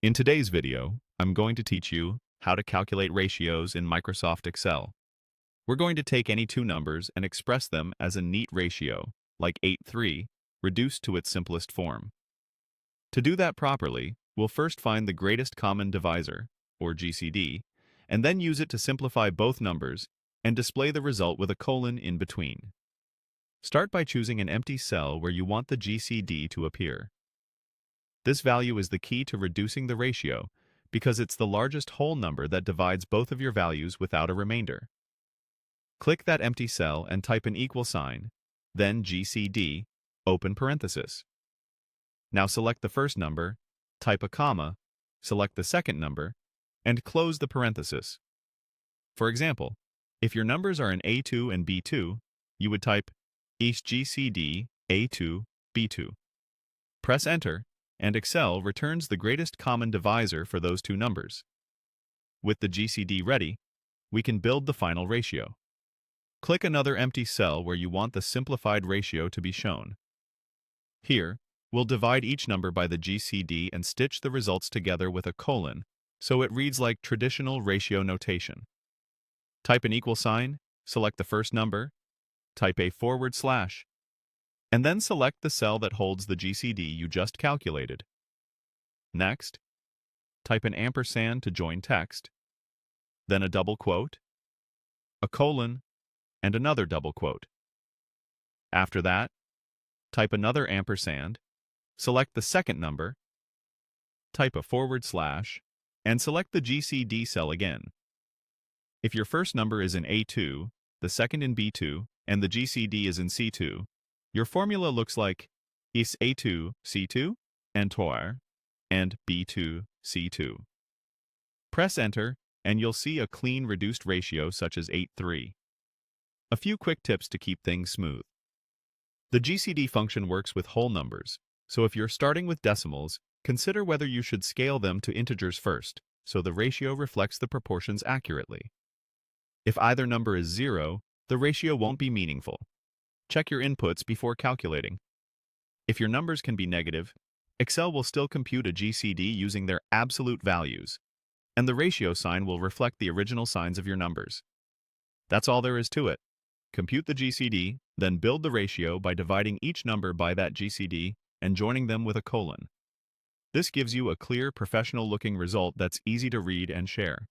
In today's video, I'm going to teach you how to calculate ratios in Microsoft Excel. We're going to take any two numbers and express them as a neat ratio, like 8:3, reduced to its simplest form. To do that properly, we'll first find the greatest common divisor, or GCD, and then use it to simplify both numbers and display the result with a colon in between. Start by choosing an empty cell where you want the GCD to appear. This value is the key to reducing the ratio because it's the largest whole number that divides both of your values without a remainder. Click that empty cell and type an equal sign, then GCD, open parenthesis. Now select the first number, type a comma, select the second number, and close the parenthesis. For example, if your numbers are in A2 and B2, you would type each GCD A2, B2. Press Enter, and Excel returns the greatest common divisor for those two numbers. With the GCD ready, we can build the final ratio. Click another empty cell where you want the simplified ratio to be shown. Here, we'll divide each number by the GCD and stitch the results together with a colon, so it reads like traditional ratio notation. Type an equal sign, select the first number, type a /, and then select the cell that holds the GCD you just calculated. Next, type an ampersand to join text, then a double quote, a colon, and another double quote. After that, type another ampersand, select the second number, type a /, and select the GCD cell again. If your first number is in A2, the second in B2, and the GCD is in C2, your formula looks like is A2, C2, and TOR, and B2, C2. Press Enter, and you'll see a clean reduced ratio such as 8:3. A few quick tips to keep things smooth. The GCD function works with whole numbers, so if you're starting with decimals, consider whether you should scale them to integers first, so the ratio reflects the proportions accurately. If either number is 0, the ratio won't be meaningful. Check your inputs before calculating. If your numbers can be negative, Excel will still compute a GCD using their absolute values, and the ratio sign will reflect the original signs of your numbers. That's all there is to it. Compute the GCD, then build the ratio by dividing each number by that GCD and joining them with a colon. This gives you a clear, professional-looking result that's easy to read and share.